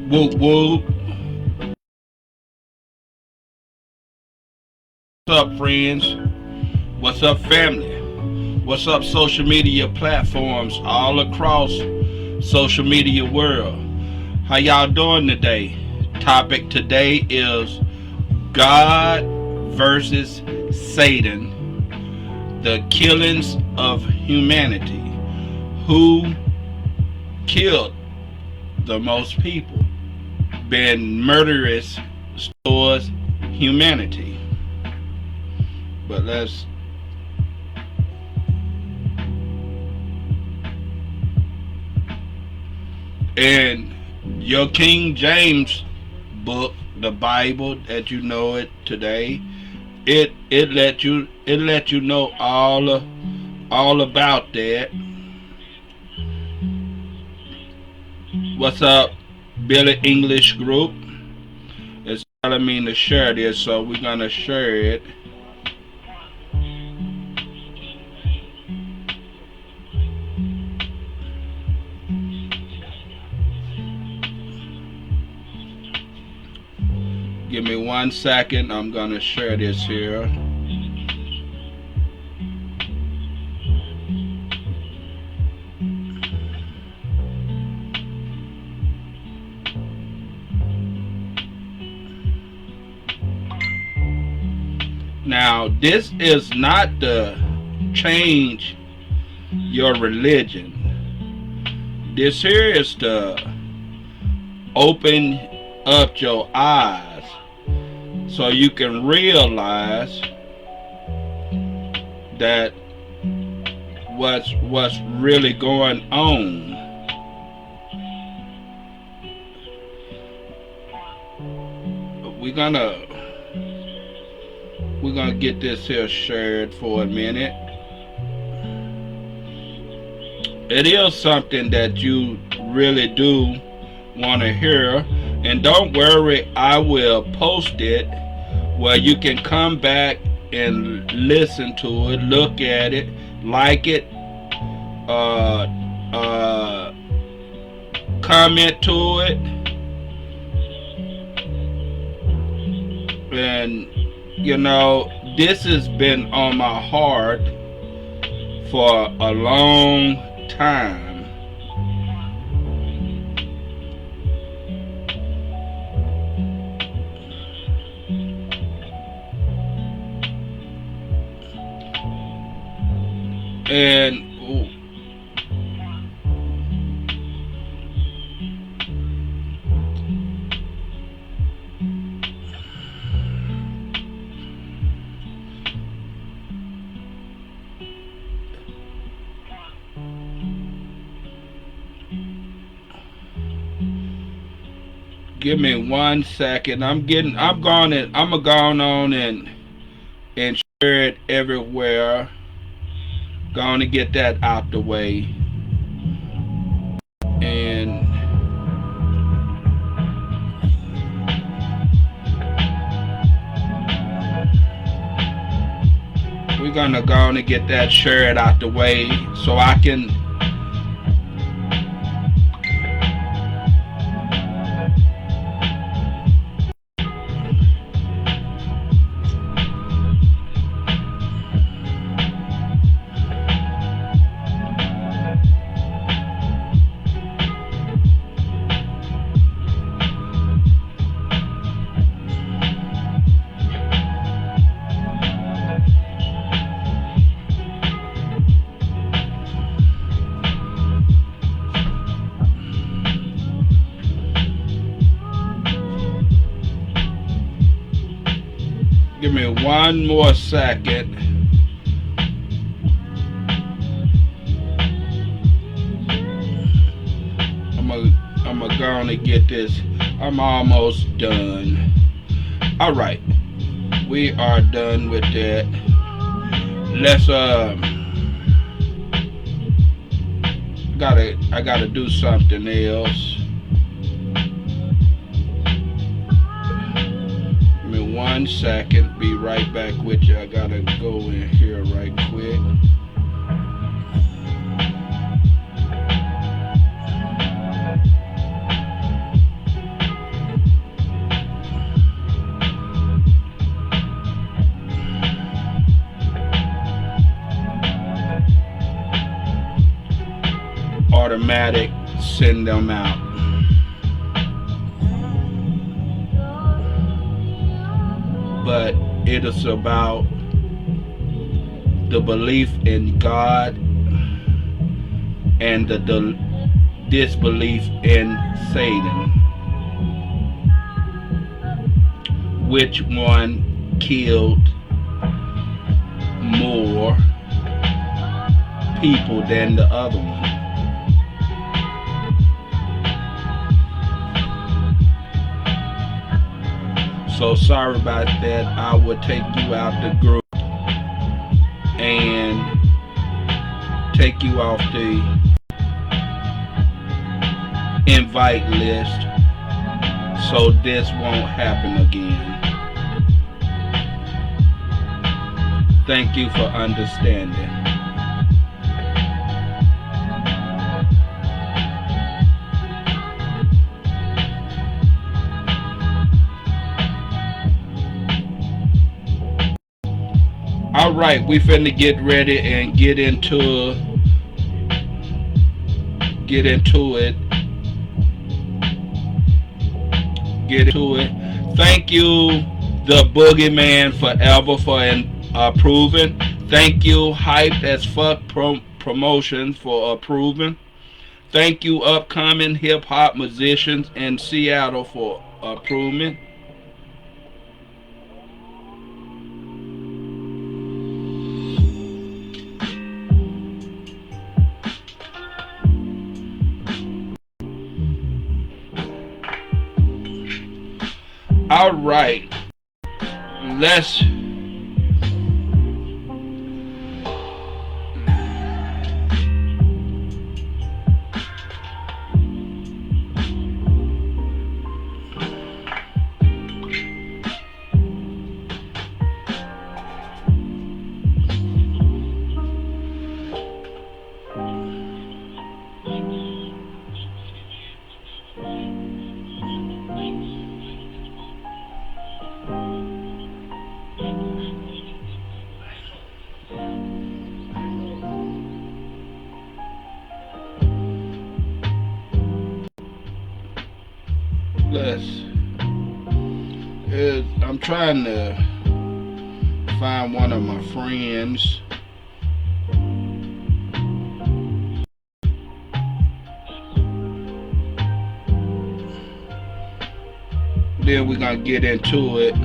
Whoop whoop. What's up, friends? What's up, family? What's up, social media platforms all across social media world? How y'all doing today? Topic today is God versus Satan, the killings of humanity. Who killed the most people? Been murderous towards humanity. But let's and your King James book, the Bible that you know it today, it let you know all about that. What's up, Billy English Group? It's telling me to share this, so we're gonna share it. Give me 1 second. I'm gonna share this here. Now, this is not to change your religion. This here is to open up your eyes so you can realize that what's really going on. We're gonna get this here shared for a minute. It is something that you really do want to hear, and don't worry, I will post it where you can come back and listen to it, look at it, like it, uh, uh, comment to it, and this has been on my heart for a long time. And give me 1 second. I'm gonna go on and share it everywhere. Gonna get that out the way. And we're gonna go on and get that shared out the way so I can give me 1 more second. I'm gonna go on and get this. I'm almost done. All right, we are done with that. Let's I gotta do something else. Give me 1 second. Be right back with you. I gotta go in here right quick. automatic send them out. But it is about the belief in God and the disbelief in Satan. Which one killed more people than the other one? So sorry about that. I will take you out the group and take you off the invite list so this won't happen again. Thank you for understanding. All right, we finna get ready and get into it. Thank you, the Boogeyman Forever, for approving. Thank you, Hype as Fuck Promotion, for approving. Thank you, upcoming hip hop musicians in Seattle, for approving. All right, let's I'm trying to find one of my friends. Then we're gonna get into it.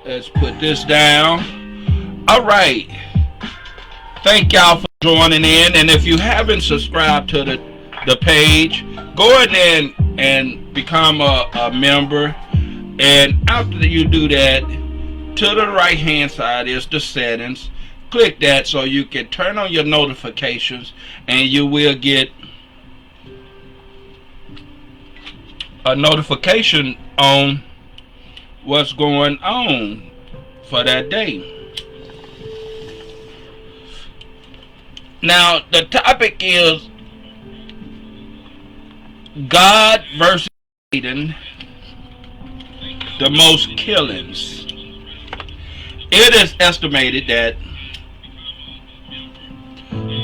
Let's put this down. All right. Thank y'all for joining in. And if you haven't subscribed to the page, go ahead and become a member. And after you do that, to the right hand side is the settings. Click that so you can turn on your notifications and you will get a notification on what's going on for that day. Now the topic is God versus Satan, the most killings. It is estimated that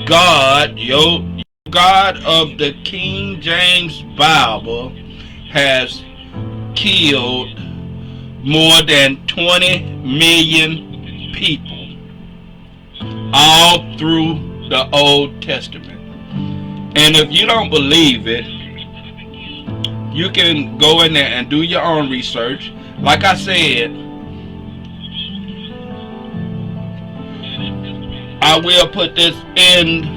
God, your God of the King James Bible, has killed more than 20 million people all through the Old Testament. And if you don't believe it, you can go in there and do your own research. Like I said, I will put this in.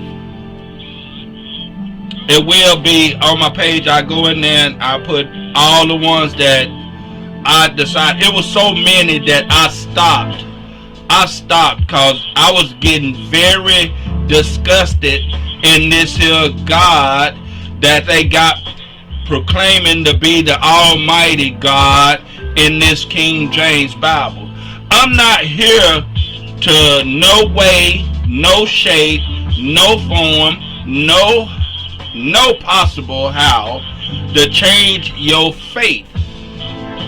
It will be on my page. I go in there and I put all the ones that I decided. It was so many that I stopped because I was getting very disgusted in this here God that they got proclaiming to be the Almighty God in this King James Bible. I'm not here to no way, no shape, no form, no possible how to change your faith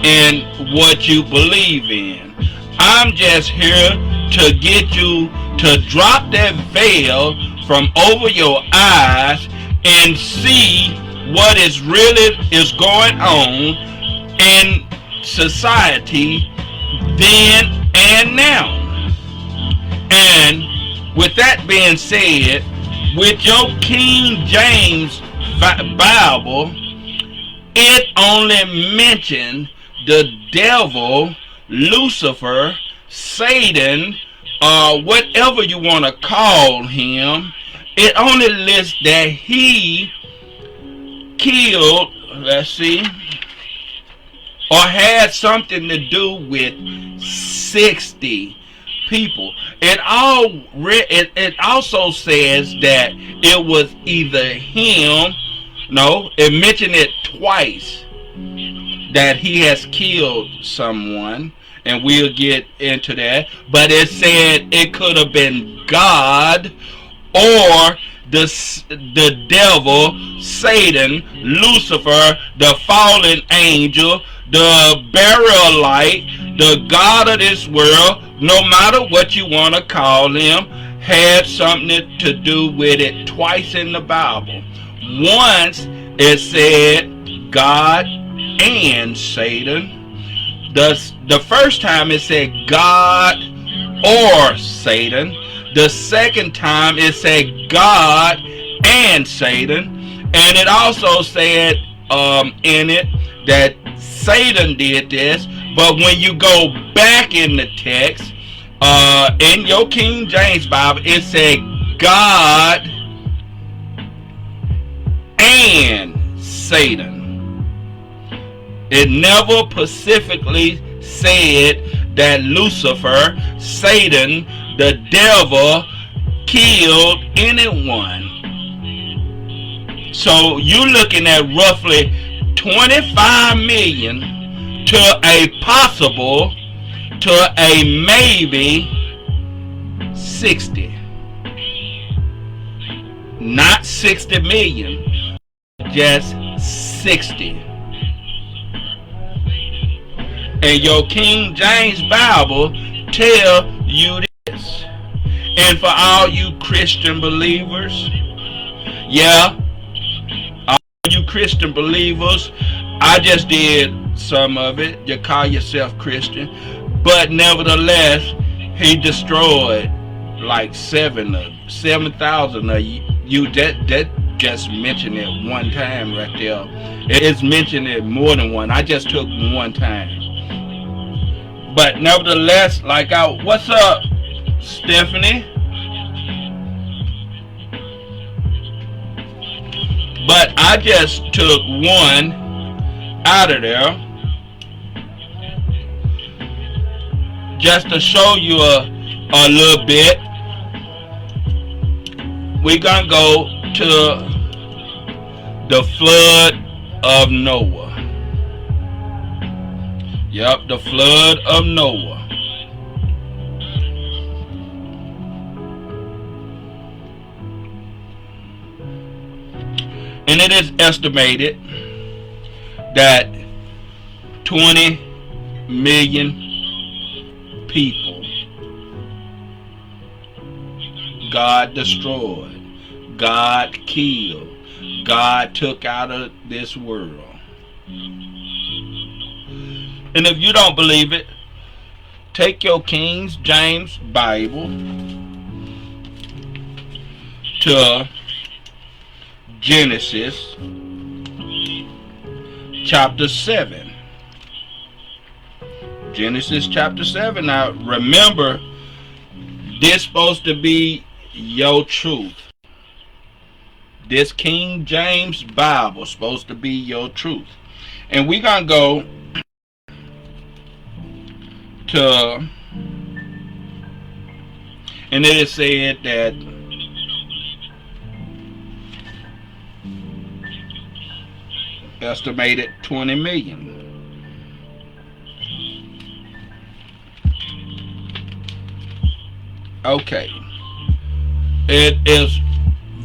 in what you believe in. I'm just here to get you to drop that veil from over your eyes and see what is really is going on in society then and now. And with that being said, with your King James Bible, it only mentioned the devil, Lucifer, Satan, whatever you want to call him. It only lists that he killed, let's see, or had something to do with 60 people. It also says that it was either him, no, it mentioned it twice, that he has killed someone, and we'll get into that. But it said it could have been God or the devil, Satan, Lucifer, the fallen angel, the bearer light, the God of this world, no matter what you want to call him, had something to do with it twice in the Bible. Once it said God and Satan. The first time it said God or Satan. The second time it said God and Satan. And it also said in it that Satan did this. But when you go back in the text, in your King James Bible, it said God and Satan. It never specifically said that Lucifer, Satan, the devil, killed anyone. So you're looking at roughly 25 million to a possible, to a maybe 60. Not 60 million, just 60. And your King James Bible tell you this. And for all you Christian believers, yeah, all you Christian believers, I just did some of it. You call yourself Christian, but nevertheless, he destroyed like 7,000 of you. That just mentioned it one time right there. It's mentioned it more than one. I just took one time. But nevertheless, what's up, Stephanie? But I just took one out of there just to show you a little bit. We're gonna go to the flood of Noah. Yep, the flood of Noah. And it is estimated that 20 million people God destroyed, God killed, God took out of this world. And if you don't believe it, take your King James Bible to Genesis chapter 7. Genesis chapter 7. Now remember, this is supposed to be your truth. This King James Bible is supposed to be your truth. And we're going to go to, and it is said that estimated 20 million. Okay, it is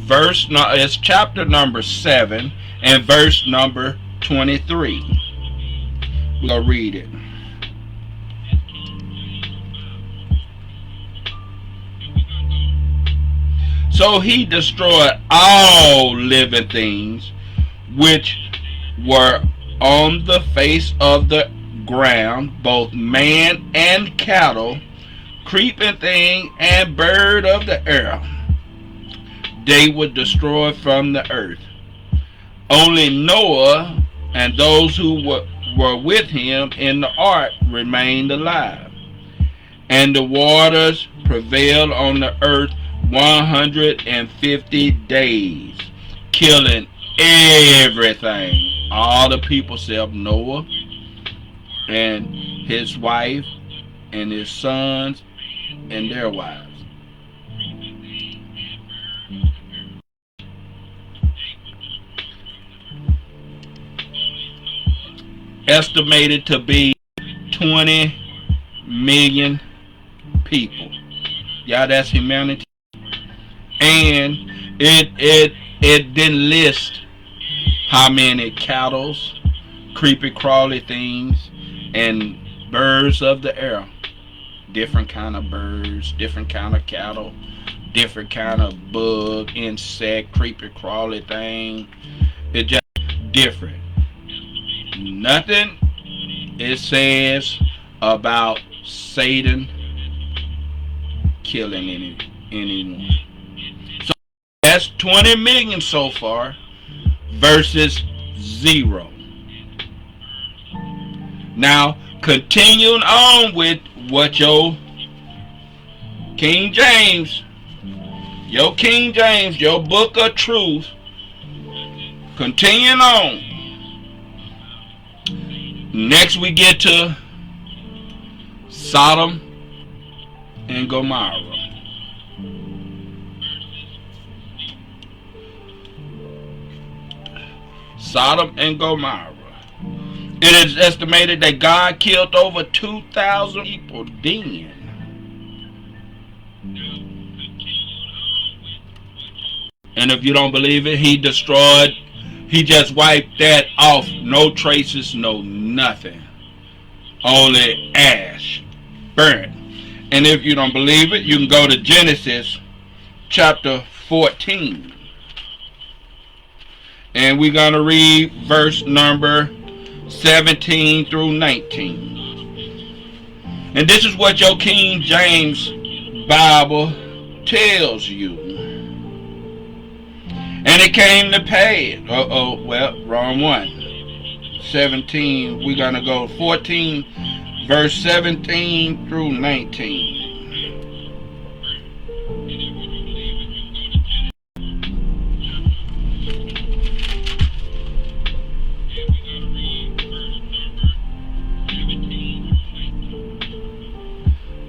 it's chapter number 7 and verse number 23. We're gonna read it. So he destroyed all living things which were on the face of the ground, both man and cattle, creeping thing and bird of the air. They were destroyed from the earth. Only Noah and those who were with him in the ark remained alive. And the waters prevailed on the earth 150 days, killing everything. All the people except Noah and his wife and his sons and their wives. Estimated to be 20 million people. Yeah, that's humanity. And it didn't list how many cattle, creepy crawly things, and birds of the air. Different kind of birds, different kind of cattle, different kind of bug, insect, creepy crawly thing. It just different. Nothing it says about Satan killing anyone. So that's 20 million so far versus 0. Now, continuing on with what your King James, your book of truth, continuing on. Next we get to Sodom and Gomorrah. Sodom and Gomorrah. It is estimated that God killed over 2,000 people then. And if you don't believe it, he just wiped that off. No traces, no nothing. Only ash. Burnt. And if you don't believe it, you can go to Genesis chapter 14. And we're going to read verse number 17 through 19. And this is what your King James Bible tells you. And it came to pass. Wrong one. 17. We're going to go 14, verse 17 through 19.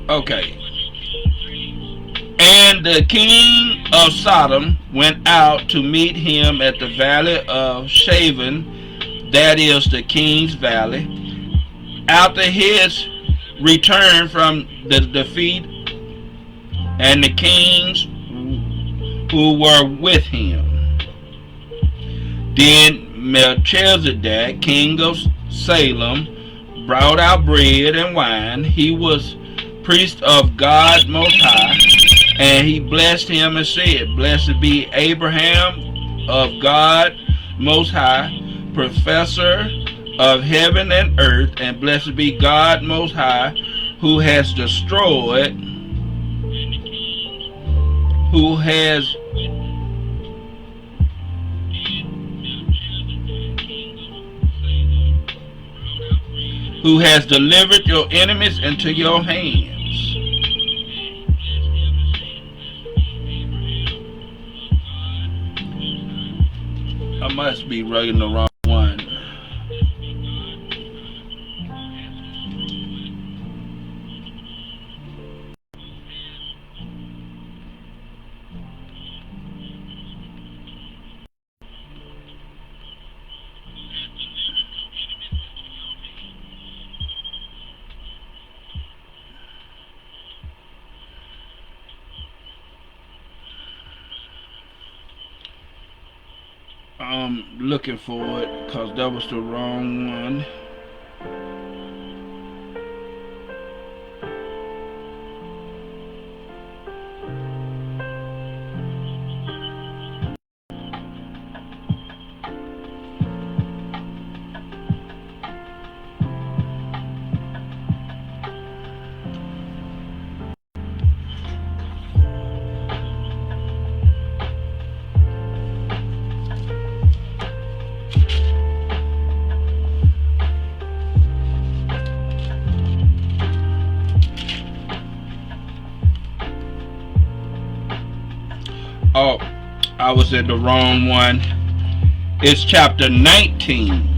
Okay. And the king of Sodom went out to meet him at the valley of Shavon, that is the king's valley, after his return from the defeat, and the kings who were with him. Then Melchizedek, king of Salem, brought out bread and wine. He was priest of God Most High, and he blessed him and said, Blessed be Abraham of God Most High, professor of heaven and earth, and blessed be God Most High, who has destroyed, who has delivered your enemies into your hands. I must be writing the wrong one. I'm looking for it because that was the wrong one. Oh, I was in the wrong one. It's chapter 19.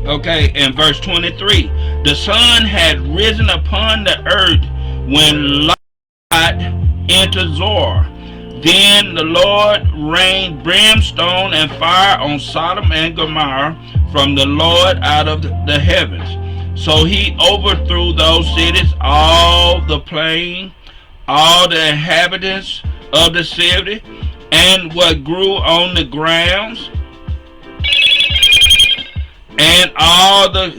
Okay, in verse 23, the sun had risen upon the earth when Lot entered Zoar. Then the Lord rained brimstone and fire on Sodom and Gomorrah from the Lord out of the heavens. So he overthrew those cities, all the plain, all the inhabitants of the city, and what grew on the grounds, and all the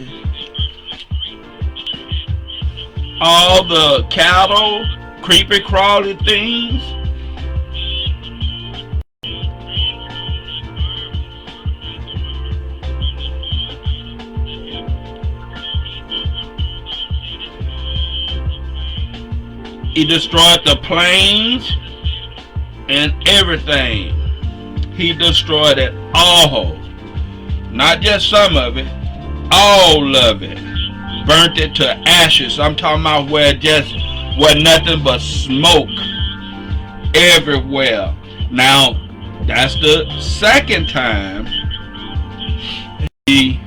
cattle, creepy crawly things. He destroyed the plains and everything. He destroyed it all. Not just some of it, all of it. Burnt it to ashes. I'm talking about where it just was nothing but smoke everywhere. Now, that's the second time he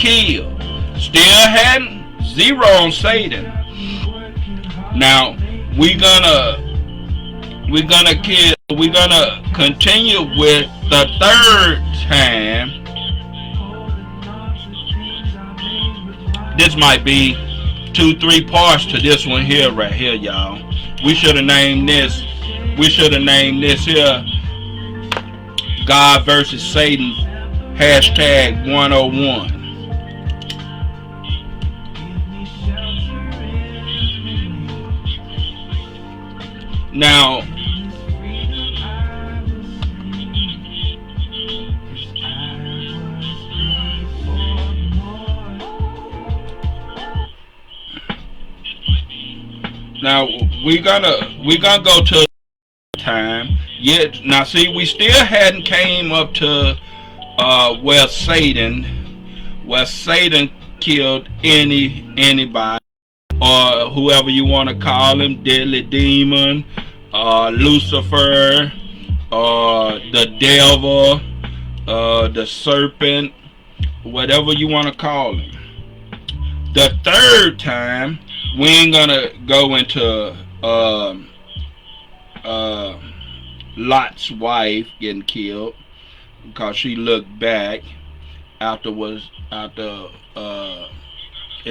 killed. Still hadn't zero on Satan. Now, we're gonna continue with the third time. This might be 2-3 parts to this one here, right here, y'all. We should have named this here God versus Satan #101. Now, we're gonna go to time. Yet now, see, we still hadn't came up to where Satan killed anybody, or whoever you want to call him, deadly demon, Lucifer, the devil, the serpent, whatever you want to call him. The third time, we ain't gonna go into Lot's wife getting killed because she looked back after it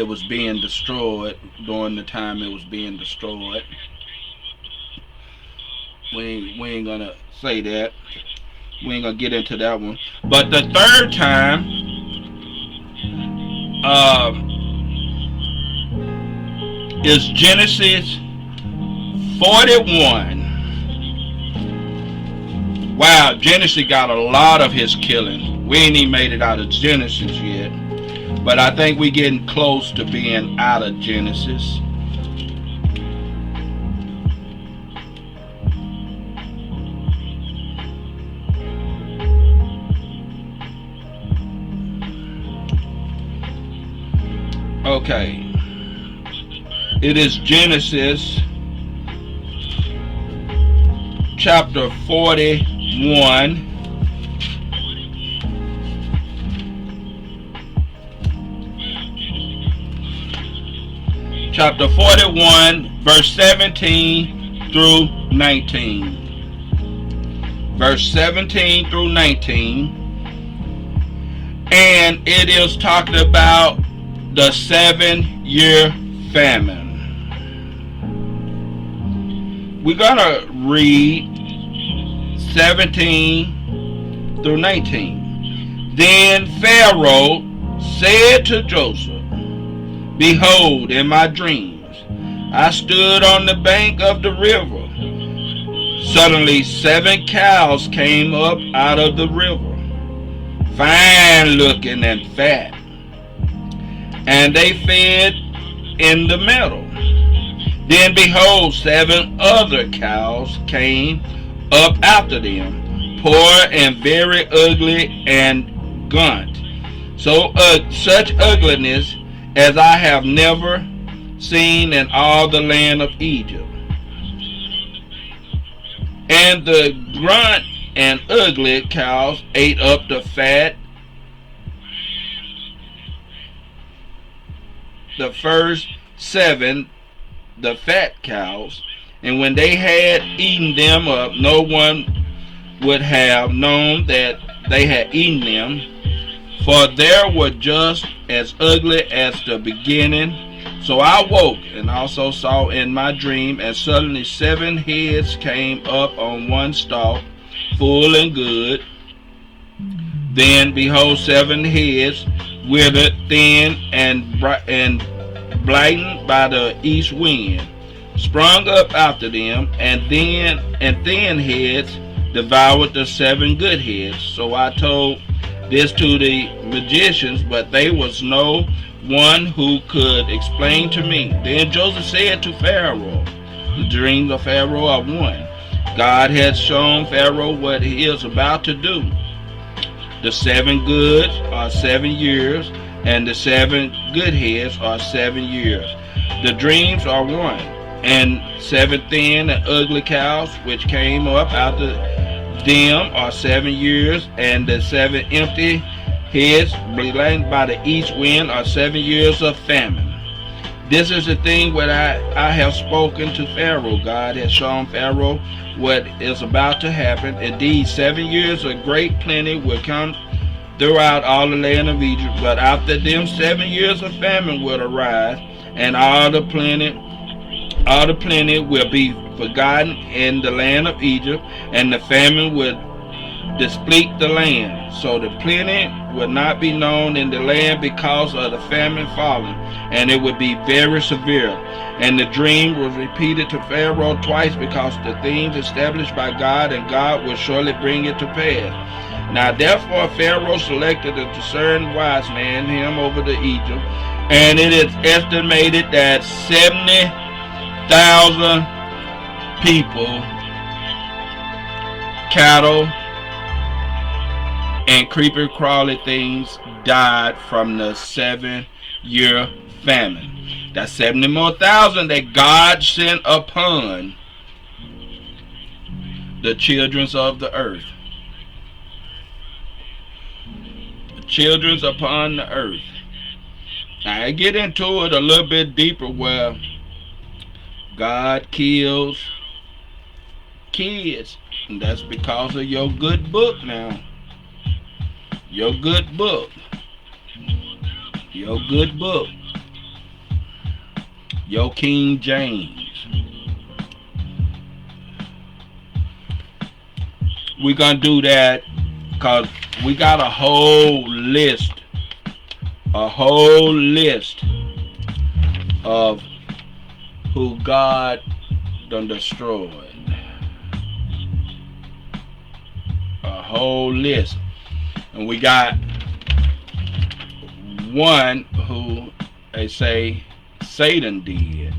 was being destroyed, during the time it was being destroyed. We ain't gonna say that. We ain't gonna get into that one. But the third time, is Genesis 41. Wow, Genesis got a lot of his killing. We ain't even made it out of Genesis yet. But I think we're getting close to being out of Genesis. Okay. It is Genesis chapter 41. Chapter 41, verse 17 through 19. Verse 17 through 19. And it is talking about the 7-year famine. We're going to read 17 through 19. Then Pharaoh said to Joseph, Behold, in my dreams, I stood on the bank of the river. Suddenly 7 cows came up out of the river, fine looking and fat, and they fed in the meadow. Then behold, 7 other cows came up after them, poor and very ugly and gaunt, such ugliness as I have never seen in all the land of Egypt. And the grunt and ugly cows ate up the fat, the first 7, the fat cows, and when they had eaten them up, no one would have known that they had eaten them, for they were just as ugly as the beginning. So I woke and also saw in my dream, and suddenly 7 heads came up on one stalk, full and good. Then behold, 7 heads withered, thin and blighted by the east wind, sprung up after them, and thin heads devoured the 7 good heads. So I told this to the magicians, but there was no one who could explain to me. Then Joseph said to Pharaoh, The dreams of Pharaoh are one. God has shown Pharaoh what he is about to do. The 7 goods are 7 years, and the 7 good heads are 7 years. The dreams are one, and 7 thin and ugly cows which came up after them are 7 years, and the 7 empty heads blighted by the east wind are 7 years of famine. This is the thing what I have spoken to Pharaoh. God has shown Pharaoh what is about to happen. Indeed, 7 years of great plenty will come throughout all the land of Egypt, but after them 7 years of famine will arise, and all the plenty will be forgotten in the land of Egypt, and the famine will deplete the land. So the plenty will not be known in the land because of the famine falling, and it will be very severe. And the dream was repeated to Pharaoh twice because the things established by God, and God will surely bring it to pass. Now therefore Pharaoh selected a discerning wise man, him over to Egypt, and it is estimated that 70,000 people, cattle, and creepy crawly things died from the 7-year famine. That's 70 more thousand that God sent upon the children of the earth. The children upon the earth. Now I get into it a little bit deeper where God kills kids. And that's because of your good book now. Your good book. Your good book. Your King James. We're going to do that because we got a whole list of who God done destroyed. A whole list. And we got one who they say Satan did.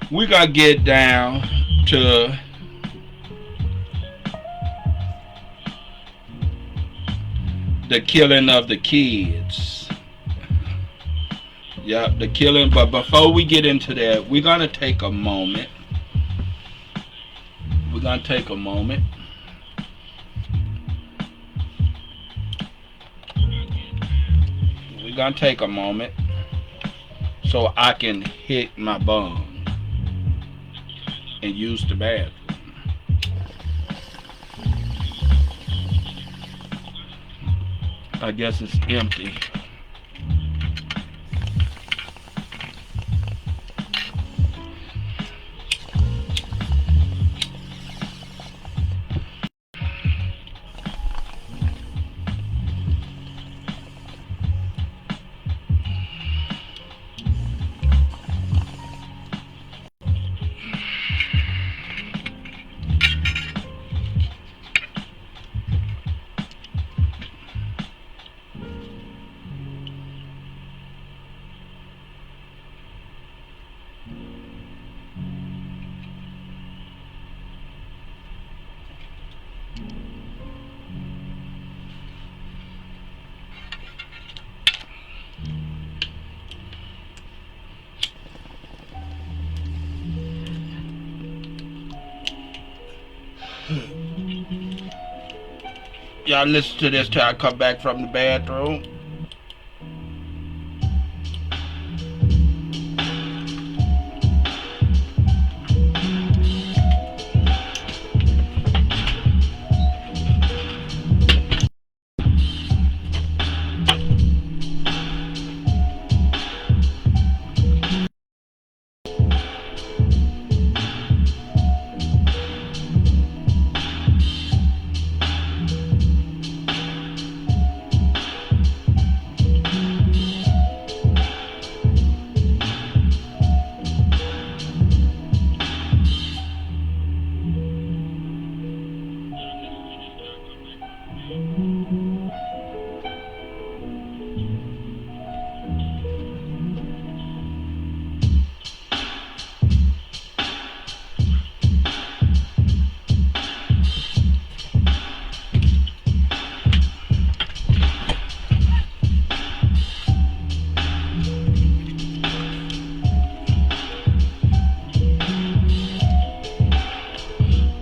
We're going to get down to the killing of the kids. Yep, the killing. But before we get into that, we're going to take a moment. We're going to take a moment. We're going to take a moment so I can hit my bum and use the bathroom. I guess it's empty. Y'all listen to this till I come back from the bathroom.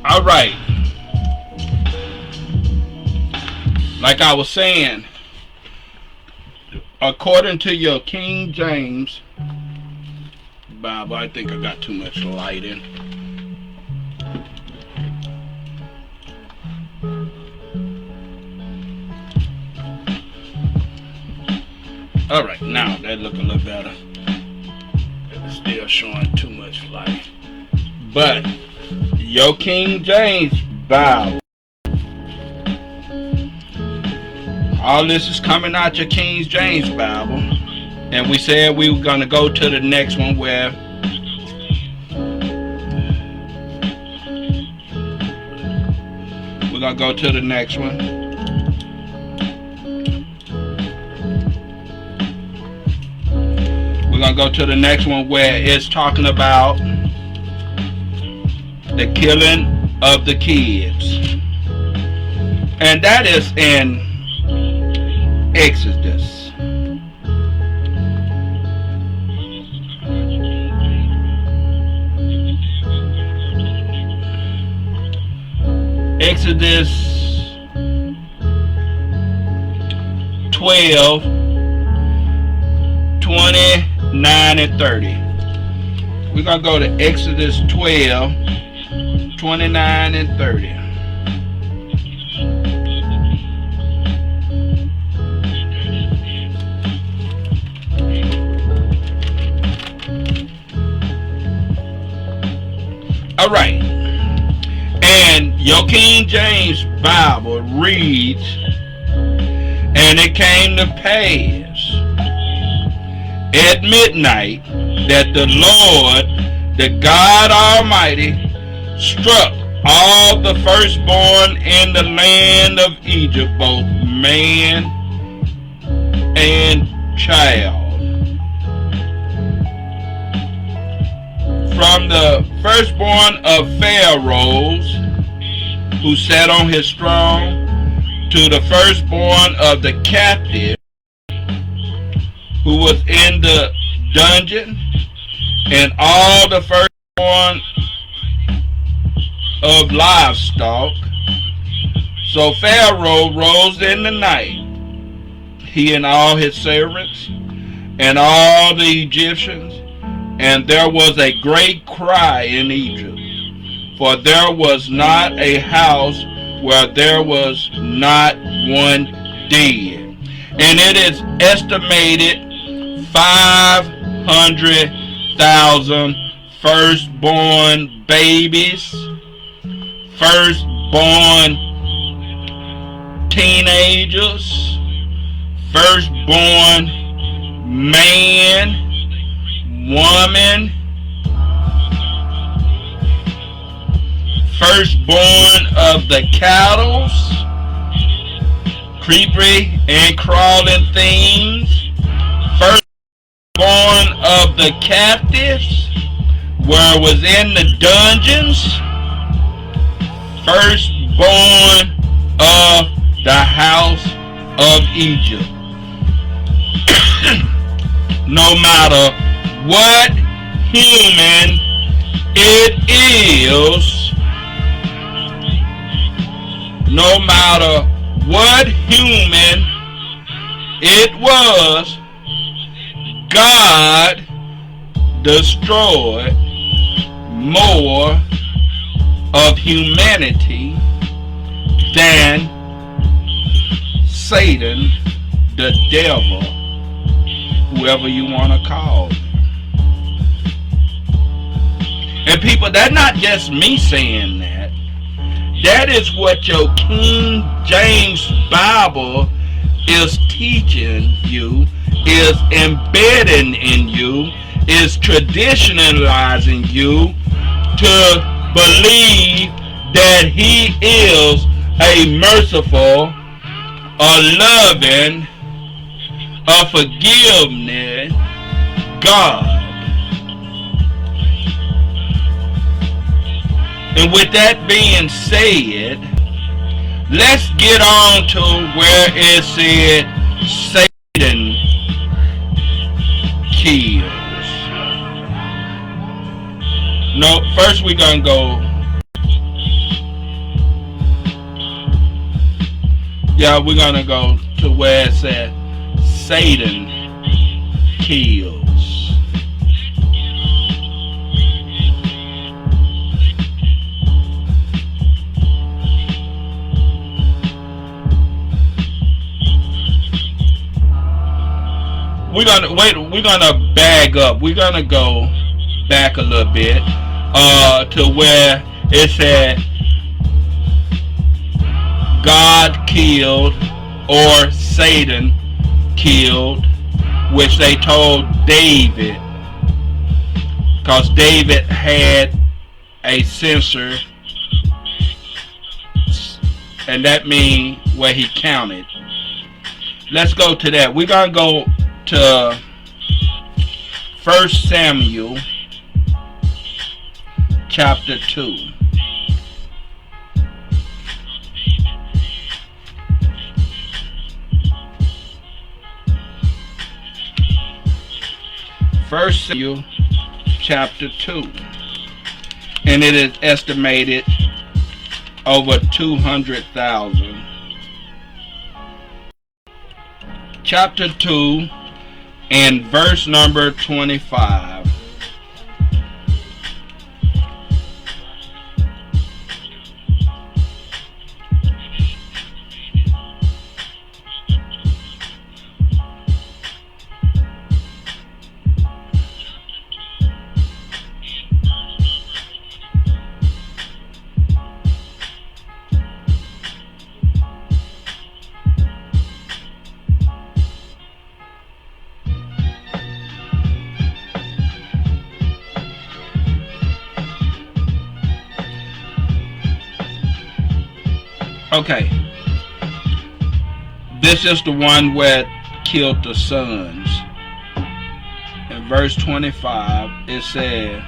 All right. Like I was saying, according to your King James Bible, I think I got too much light in. All right, now that look a little better. It's still showing too much light. But your King James Bible, all this is coming out your King James Bible. And we said we were going to go to the next one where we're going to go to the next one. We're going to go to the next one where it's talking about the killing of the kids. And that is in Exodus. Exodus 12, 29 and 30. We're going to go to Exodus 12, 29 and 30. All right. And your King James Bible reads, and it came to pass at midnight that the Lord, the God Almighty, struck all the firstborn in the land of Egypt, both man and child. From the firstborn of Pharaohs, who sat on his throne, to the firstborn of the captive, who was in the dungeon, and all the firstborn of livestock. So Pharaoh rose in the night, he and all his servants, and all the Egyptians, and there was a great cry in Egypt, for there was not a house where there was not one dead. And it is estimated 500,000 firstborn babies, firstborn teenagers, firstborn man, woman, firstborn of the cattle, creepy and crawling things, firstborn of the captives, where was in the dungeons, firstborn of the house of Egypt. No matter what human it is, no matter what human it was, God destroyed more of humanity than Satan, the devil, whoever you want to call him. And people, that's not just me saying that. That is what your King James Bible is teaching you, is embedding in you, is traditionalizing you to believe that he is a merciful, a loving, a forgiveness God. And with that being said, let's get on to where it said Satan kills. No, first we're going to go. Yeah, we're going to go to where it said Satan kills. We're gonna bag up. We're gonna go back a little bit to where it said God killed or Satan killed, which they told David, because David had a censer, and that means where he counted. Let's go to that. We're gonna go to 1 Samuel chapter 2. First Samuel chapter 2, and it is estimated over 200,000. Chapter 2 and verse number 25. Okay, this is the one where it killed the sons. In verse 25, it said,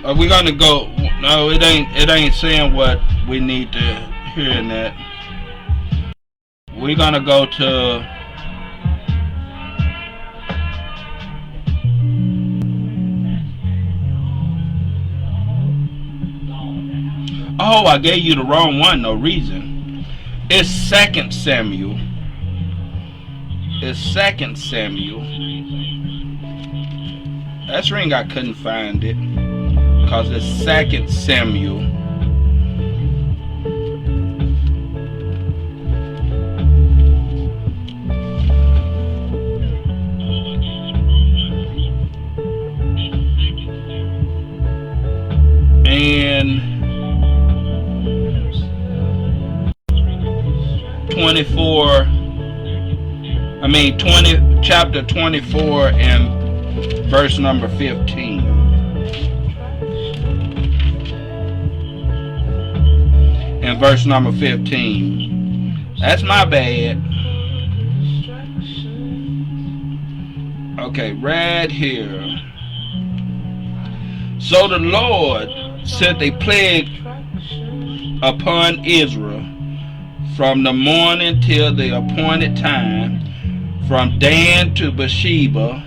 are we gonna go? No, it ain't saying what we need to hear in that. We're gonna go to oh, I gave you the wrong one, no reason. It's 2 Samuel. It's 2 Samuel. That's ring I couldn't find it. Because it's 2 Samuel. And 20, chapter 24 and verse number 15. And verse number 15. That's my bad. Okay, right here. So the Lord sent a plague upon Israel from the morning till the appointed time, from Dan to Beersheba.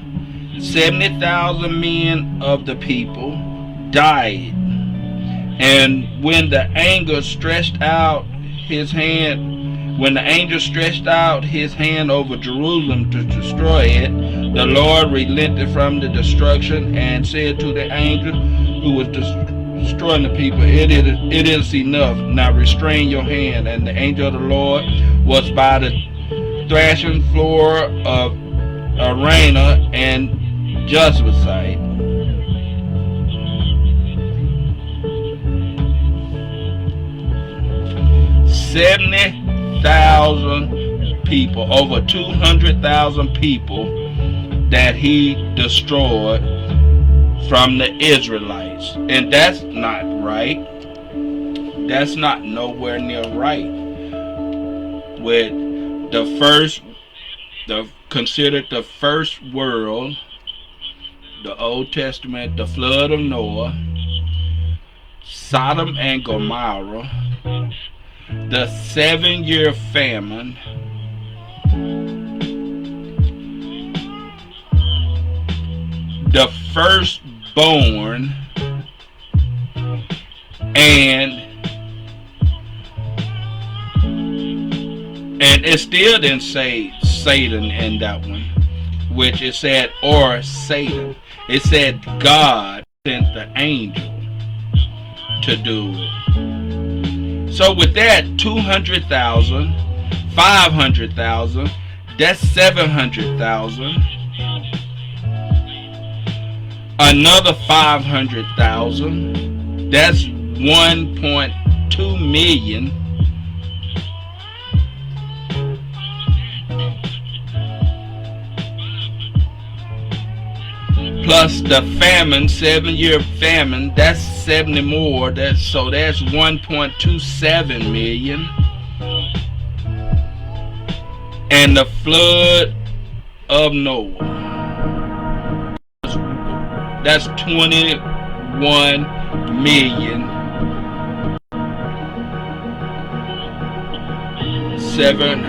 70,000 men of the people died. And when the angel stretched out his hand over Jerusalem to destroy it, the Lord relented from the destruction and said to the angel who was destroying the people, it is enough. Now restrain your hand. And the angel of the Lord was by the threshing floor of Arana and Jezreelite. $70,000 people, over 200,000 people that he destroyed from the Israelites. And that's not right. That's not nowhere near right. With considered the first world, the Old Testament, the flood of Noah, Sodom and Gomorrah, the 7-year famine, the firstborn, and it still didn't say Satan in that one, which it said or Satan. It said God sent the angel to do it. So with that, 200,000, 500,000, that's 700,000. Another 500,000, that's 1.2 million. Plus the famine, 7-year famine, that's 70 more. That's 1.27 million. And the flood of Noah, that's 21 million seven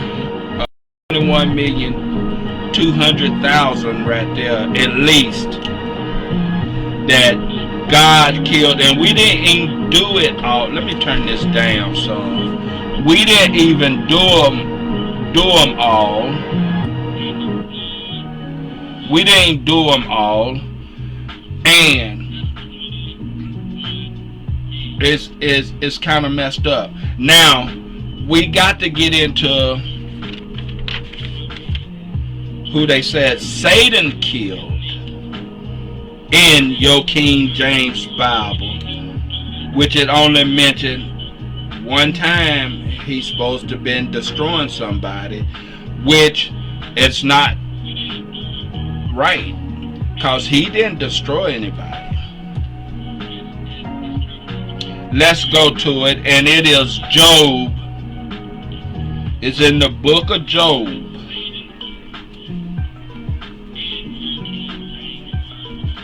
21,200,000 right there at least that God killed, and we didn't even do it all. Let me turn this down some. We didn't even do them all. We didn't do them all, and it's kind of messed up. Now we got to get into who they said Satan killed in your King James Bible, which it only mentioned one time he's supposed to have been destroying somebody, which it's not right, because he didn't destroy anybody. Let's go to it, and it is Job. It's in the book of Job.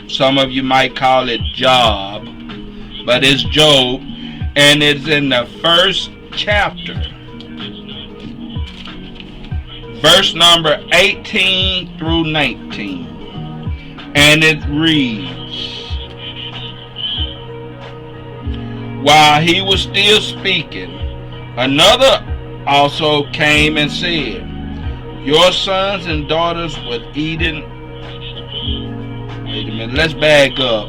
Some of you might call it Job, but it's Job, and it's in the first chapter, verse number 18 through 19, and it reads, while he was still speaking, another also came and said, your sons and daughters were eating. Wait a minute, let's back up.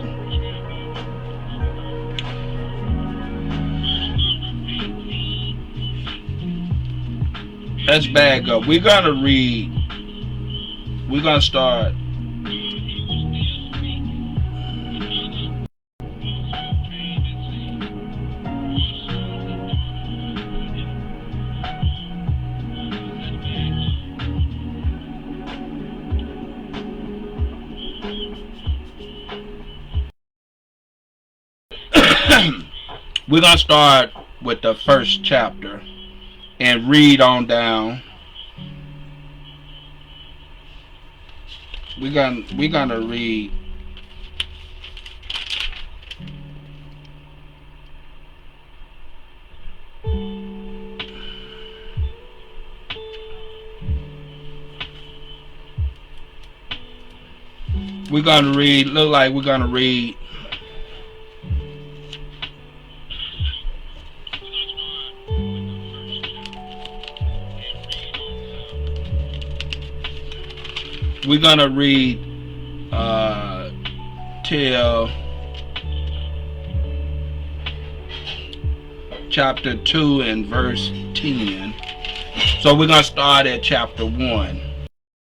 Let's back up. We're going to read. We're going to start. We're going to start with the first chapter and read on down. We're gonna read look like we're gonna read till chapter 2 and verse 10. So we're going to start at chapter 1.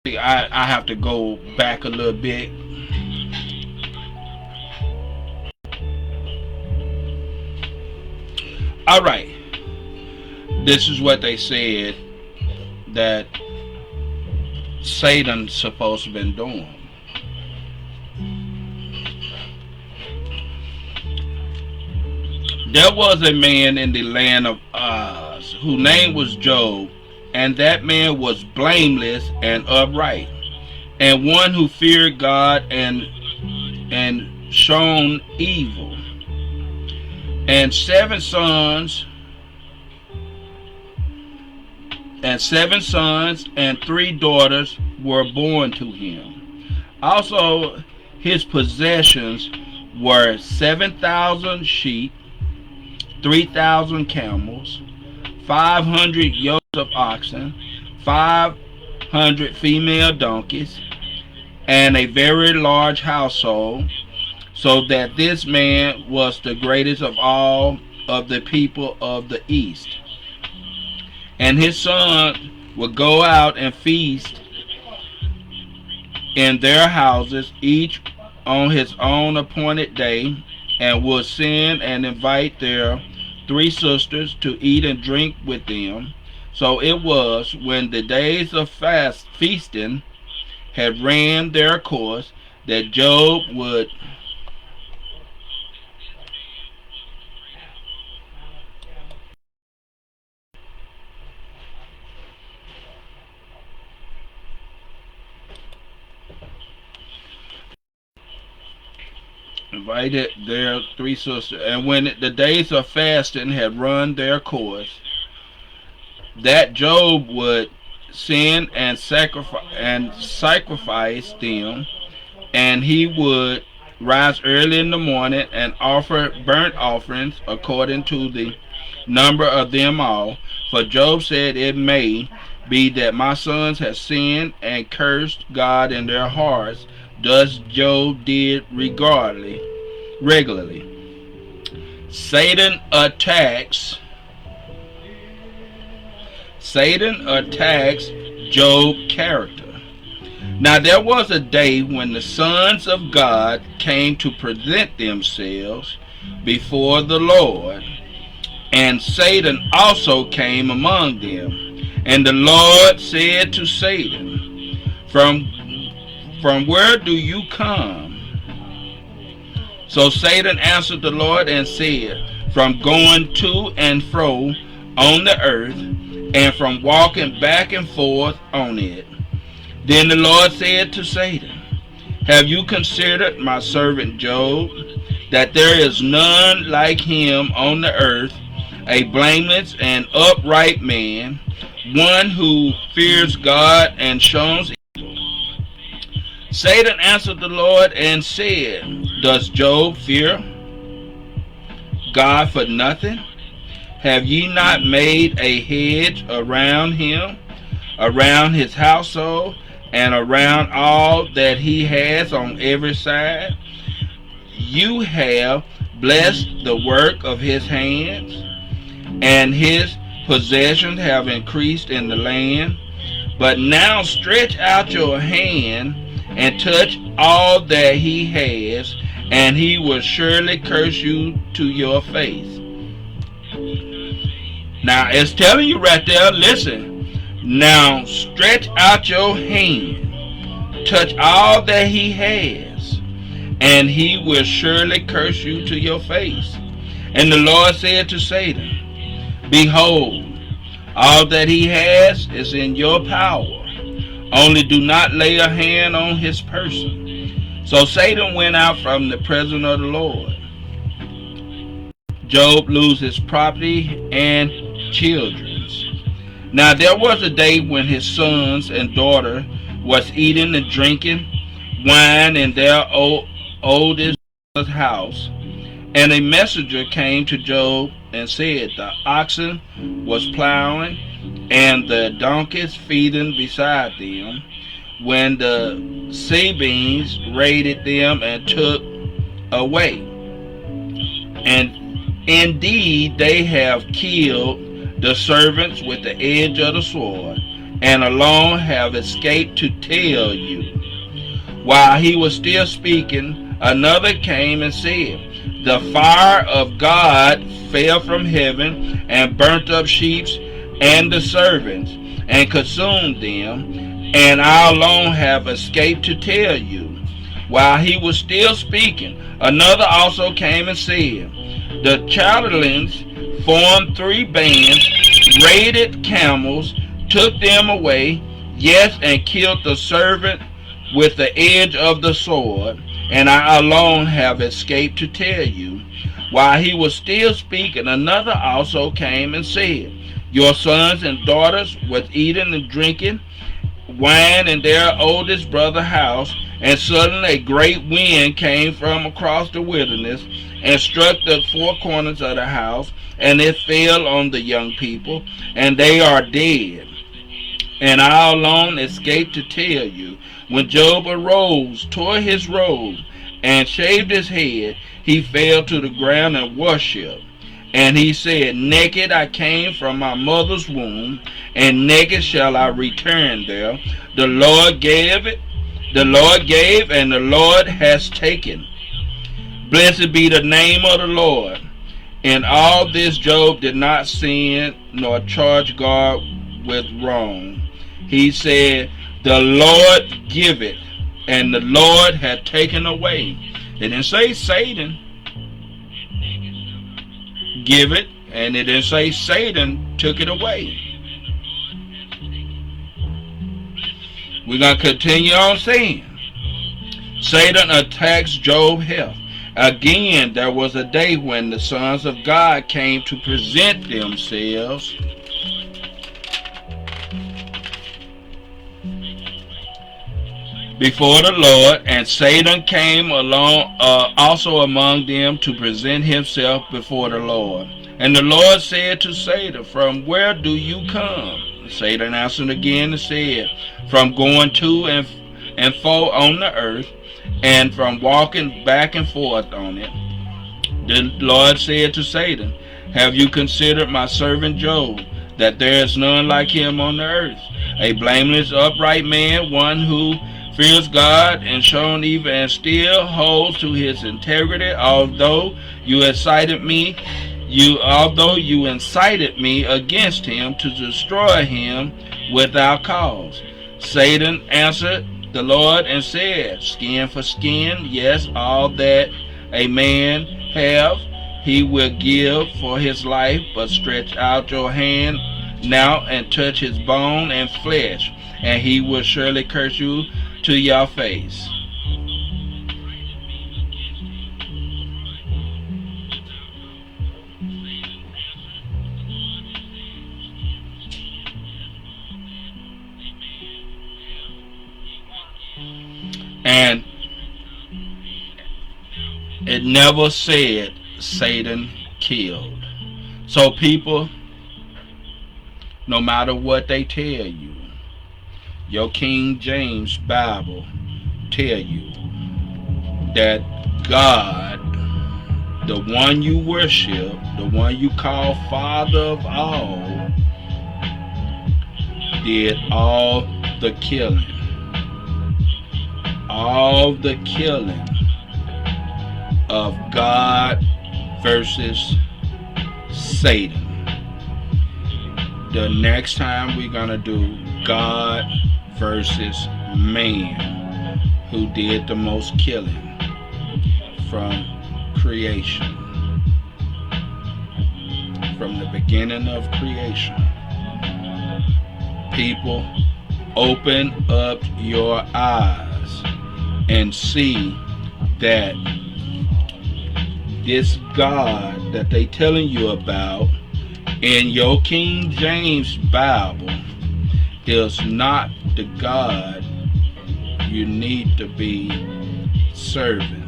I have to go back a little bit. All right. This is what they said that Satan's supposed to have been doing. There was a man in the land of Uz whose name was Job, and that man was blameless and upright, and one who feared God and shunned evil. And seven sons and 3 daughters were born to him. Also his possessions were 7,000 sheep, 3,000 camels, 500 yokes of oxen, 500 female donkeys, and a very large household, so that this man was the greatest of all of the people of the East. And his son would go out and feast in their houses, each on his own appointed day, and would send and invite their 3 sisters to eat and drink with them. So it was, when the days of feasting had ran their course, that Job would invited their 3 sisters, and when the days of fasting had run their course, that Job would sin and sacrifice them, and he would rise early in the morning and offer burnt offerings according to the number of them all. For Job said, "It may be that my sons have sinned and cursed God in their hearts." Thus Job did regularly. Satan attacks Job's character. Now there was a day when the sons of God came to present themselves before the Lord, and Satan also came among them. And the Lord said to Satan, From where do you come?" So Satan answered the Lord and said, "From going to and fro on the earth, and from walking back and forth on it." Then the Lord said to Satan, "Have you considered my servant Job, that there is none like him on the earth, a blameless and upright man, one who fears God and shuns evil?" Satan answered the Lord and said, "Does Job fear God for nothing? Have ye not made a hedge around him, around his household, and around all that he has on every side? You have blessed the work of his hands, and his possessions have increased in the land. But now stretch out your hand and touch all that he has, and he will surely curse you to your face." Now it's telling you right there, listen, now stretch out your hand, touch all that he has, and he will surely curse you to your face. And the Lord said to Satan, "Behold, all that he has is in your power. Only do not lay a hand on his person." So Satan went out from the presence of the Lord. Job loses property and children's. Now there was a day when his sons and daughter was eating and drinking wine in their oldest house. And a messenger came to Job and said, "The oxen was plowing and the donkeys feeding beside them, when the Sabeans raided them and took away. And indeed they have killed the servants with the edge of the sword, and alone have escaped to tell you." While he was still speaking, another came and said, "The fire of God fell from heaven and burnt up sheep and the servants, and consumed them, and I alone have escaped to tell you." While he was still speaking, another also came and said, "The Chaldeans formed 3 bands, raided camels, took them away, yes, and killed the servant with the edge of the sword, and I alone have escaped to tell you." While he was still speaking, another also came and said, "Your sons and daughters was eating and drinking wine in their oldest brother's house, and suddenly a great wind came from across the wilderness and struck the 4 corners of the house, and it fell on the young people, and they are dead. And I alone escaped to tell you." When Job arose, tore his robe, and shaved his head, he fell to the ground and worshipped. And he said, "Naked I came from my mother's womb, and naked shall I return there. The Lord gave, and the Lord has taken. Blessed be the name of the Lord." In all this Job did not sin nor charge God with wrong. He said, "The Lord give it, and the Lord had taken away." It didn't say Satan give it, and it didn't say Satan took it away. We're going to continue on saying, Satan attacks Job's health. Again, there was a day when the sons of God came to present themselves before the Lord, and Satan came along also among them to present himself before the Lord. And the Lord said to Satan, From where do you come? Satan answered again and said, From going to and fro on the earth, and from walking back and forth on it. The Lord said to Satan, Have you considered my servant Job, that there is none like him on the earth, a blameless, upright man, one who fears God and shown evil and still holds to his integrity, although you incited me against him to destroy him without cause. Satan answered the Lord and said, Skin for skin, yes, all that a man have, he will give for his life, but stretch out your hand now and touch his bone and flesh, and he will surely curse you to your face. And it never said Satan killed. So people, no matter what they tell you, your King James Bible tell you that God, the one you worship, the one you call Father of all, did all the killing. All the killing of God versus Satan. The next time we're going to do God versus man, who did the most killing from creation. From the beginning of creation. People, open up your eyes and see that this God that they telling you about in your King James Bible is not the God you need to be serving.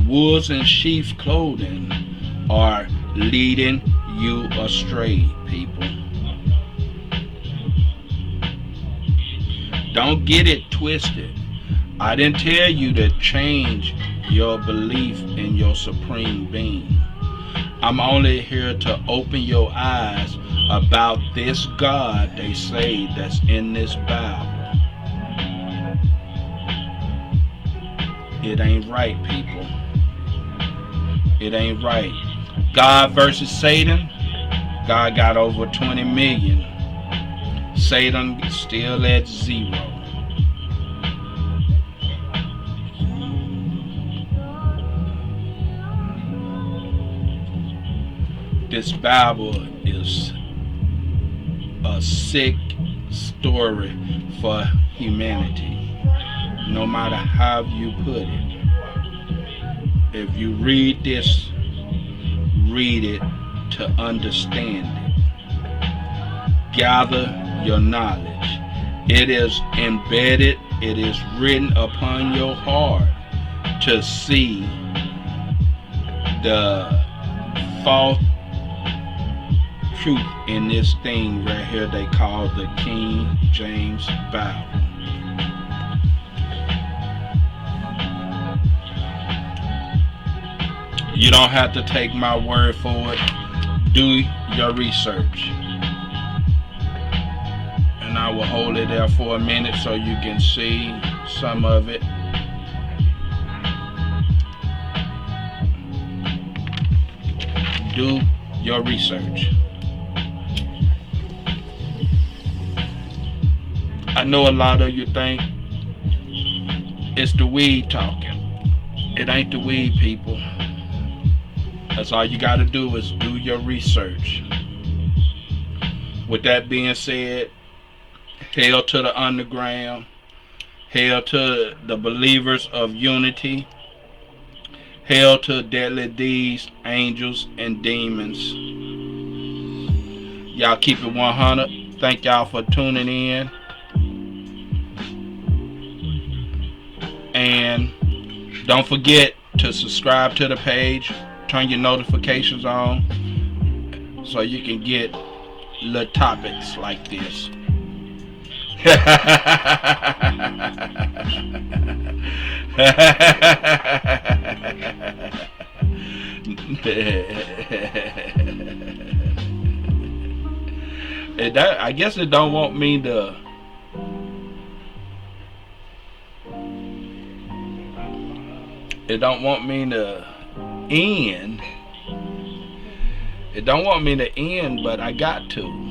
Wolves and sheep's clothing are leading you astray, people. Don't get it twisted. I didn't tell you to change your belief in your supreme being. I'm only here to open your eyes about this God they say that's in this Bible. It ain't right, people. It ain't right. God versus Satan. God got over 20 million. Satan still at 0. This Bible is a sick story for humanity, no matter how you put it. If you read this, read it to understand it. Gather your knowledge. It is embedded, it is written upon your heart to see the false truth in this thing right here they call the King James Bible. You don't have to take my word for it. Do your research. And I will hold it there for a minute so you can see some of it. Do your research. I know a lot of you think it's the weed talking. It ain't the weed, people. That's all you got to do is do your research. With that being said, hail to the underground. Hail to the believers of unity. Hail to deadly deeds, angels, and demons. Y'all keep it 100. Thank y'all for tuning in. And don't forget to subscribe to the page. Turn your notifications on so you can get little topics like this. I guess it don't want me to. It don't want me to end. It don't want me to end, but I got to.